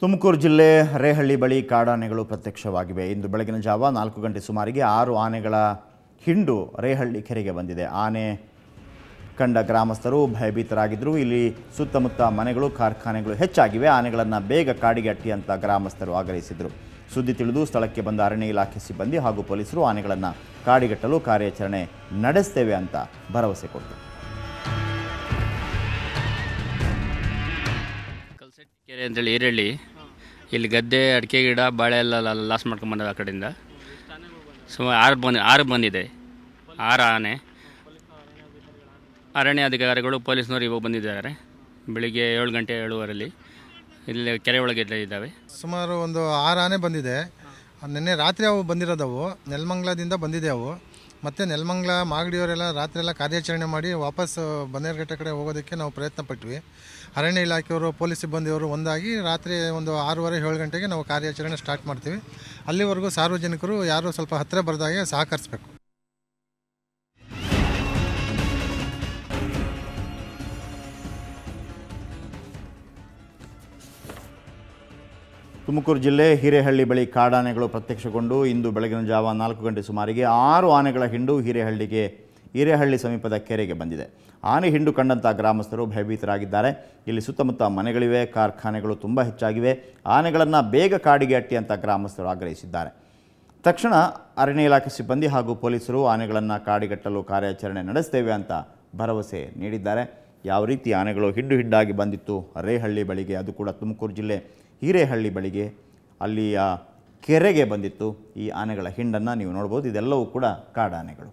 ತುಮಕೂರು ಜಿಲ್ಲೆ ರೇಹಳ್ಳಿ ಬಳಿ ಕಾಡಾನೆಗಳು ಪ್ರತ್ಯಕ್ಷವಾಗಿವೆ. ಇಂದು ಬೆಳಗಿನ ಜಾವ 4 ಗಂಟೆ ಸುಮಾರಿಗೆ 6 ಆನೆಗಳ ಹಿಂಡು ರೇಹಳ್ಳಿ ಕೆರೆಗೆ ಬಂದಿದೆ. ಆನೆ ಕಂಡ ಗ್ರಾಮಸ್ಥರು ಭಯಭೀತರಾಗಿದ್ದರು. ಇಲ್ಲಿ ಸುತ್ತಮುತ್ತ ಮನೆಗಳು, ಕಾರ್ಖಾನೆಗಳು ಹೆಚ್ಚಾಗಿವೆ. ಆನೆಗಳನ್ನು ಬೇಗ ಕಾಡಿಗೆ ಅಟ್ಟಿ ಅಂತ ಗ್ರಾಮಸ್ಥರು ಆಗ್ರಹಿಸಿದರು. ಸುದ್ದಿ ತಿಳಿದು ಸ್ಥಳಕ್ಕೆ ಬಂದ ಅರಣ್ಯ ಇಲಾಖೆ ಸಿಬ್ಬಂದಿ ಹಾಗೂ ಪೊಲೀಸರು ಆನೆಗಳನ್ನು ಕಾಡಿಗಟ್ಟಲು ಕಾರ್ಯಾಚರಣೆ ನಡೆಸ್ತೇವೆ ಅಂತ ಭರವಸೆ ಕೊಟ್ಟರು. ಕೆರೆ ಅಂತೇಳಿ ಈರಳ್ಳಿ, ಇಲ್ಲಿ ಗದ್ದೆ, ಅಡಿಕೆ ಗಿಡ, ಬಾಳೆ ಎಲ್ಲ ಲಾಸ್ ಮಾಡ್ಕೊಂಡ್ಬಂದ ಆ ಕಡೆಯಿಂದ. ಸುಮಾರು 6 ಬಂದಿದೆ. 6 ಆನೆ. ಅರಣ್ಯ ಅಧಿಕಾರಿಗಳು, ಪೊಲೀಸ್ನವರು ಇವಾಗ ಬಂದಿದ್ದಾರೆ. ಬೆಳಿಗ್ಗೆ 7 ಗಂಟೆ 7:15 ಇಲ್ಲಿ ಕೆರೆ ಒಳಗೆ ಇದ್ದಾವೆ. ಸುಮಾರು ಒಂದು 6 ಆನೆ ಬಂದಿದೆ. ನಿನ್ನೆ ರಾತ್ರಿ ಅವು ಬಂದಿರೋದವು ನೆಲಮಂಗಲದಿಂದ ಬಂದಿದೆ ಅವು. ಮತ್ತು ನೆಲಮಂಗಲ ಮಾಗಡಿಯವರೆಲ್ಲ ರಾತ್ರಿ ಎಲ್ಲ ಕಾರ್ಯಾಚರಣೆ ಮಾಡಿ ವಾಪಸ್ ಬನ್ನೇರುಘಟ್ಟ ಕಡೆ ಹೋಗೋದಕ್ಕೆ ನಾವು ಪ್ರಯತ್ನ ಪಟ್ವಿ. ಅರಣ್ಯ ಇಲಾಖೆಯವರು, ಪೊಲೀಸ್ ಸಿಬ್ಬಂದಿಯವರು ಒಂದಾಗಿ ರಾತ್ರಿ ಒಂದು 6:30-7 ಗಂಟೆಗೆ ನಾವು ಕಾರ್ಯಾಚರಣೆ ಸ್ಟಾರ್ಟ್ ಮಾಡ್ತೀವಿ. ಅಲ್ಲಿವರೆಗೂ ಸಾರ್ವಜನಿಕರು ಯಾರು ಸ್ವಲ್ಪ ಹತ್ತಿರ ಬರೆದಾಗೆ ಸಹಕರಿಸಬೇಕು. ತುಮಕೂರು ಜಿಲ್ಲೆ ಹಿರೇಹಳ್ಳಿ ಬಳಿ ಕಾಡಾನೆಗಳು ಪ್ರತ್ಯಕ್ಷಗೊಂಡು ಇಂದು ಬೆಳಗಿನ ಜಾವ 4 ಗಂಟೆ ಸುಮಾರಿಗೆ 6 ಆನೆಗಳ ಹಿಂಡು ಹಿರೇಹಳ್ಳಿ ಸಮೀಪದ ಕೆರೆಗೆ ಬಂದಿದೆ. ಆನೆ ಹಿಂಡು ಕಂಡಂಥ ಗ್ರಾಮಸ್ಥರು ಭಯಭೀತರಾಗಿದ್ದಾರೆ. ಇಲ್ಲಿ ಸುತ್ತಮುತ್ತ ಮನೆಗಳಿವೆ, ಕಾರ್ಖಾನೆಗಳು ತುಂಬ ಹೆಚ್ಚಾಗಿವೆ. ಆನೆಗಳನ್ನು ಬೇಗ ಕಾಡಿಗೆ ಅಟ್ಟಿ ಅಂತ ಗ್ರಾಮಸ್ಥರು ಆಗ್ರಹಿಸಿದ್ದಾರೆ. ತಕ್ಷಣ ಅರಣ್ಯ ಇಲಾಖೆ ಸಿಬ್ಬಂದಿ ಹಾಗೂ ಪೊಲೀಸರು ಆನೆಗಳನ್ನು ಕಾಡಿಗಟ್ಟಲು ಕಾರ್ಯಾಚರಣೆ ನಡೆಸ್ತೇವೆ ಅಂತ ಭರವಸೆ ನೀಡಿದ್ದಾರೆ. ಯಾವ ರೀತಿ ಆನೆಗಳು ಹಿಂಡಾಗಿ ಬಂದಿತ್ತು ರೇಹಳ್ಳಿ ಬಳಿಗೆ, ಅದು ಕೂಡ ತುಮಕೂರು ಜಿಲ್ಲೆ ಹಿರೇಹಳ್ಳಿ ಬಳಿಗೆ, ಅಲ್ಲಿಯ ಕೆರೆಗೆ ಬಂದಿತ್ತು. ಈ ಆನೆಗಳ ಹಿಂಡನ್ನು ನೀವು ನೋಡ್ಬೋದು. ಇದೆಲ್ಲವೂ ಕೂಡ ಕಾಡಾನೆಗಳು.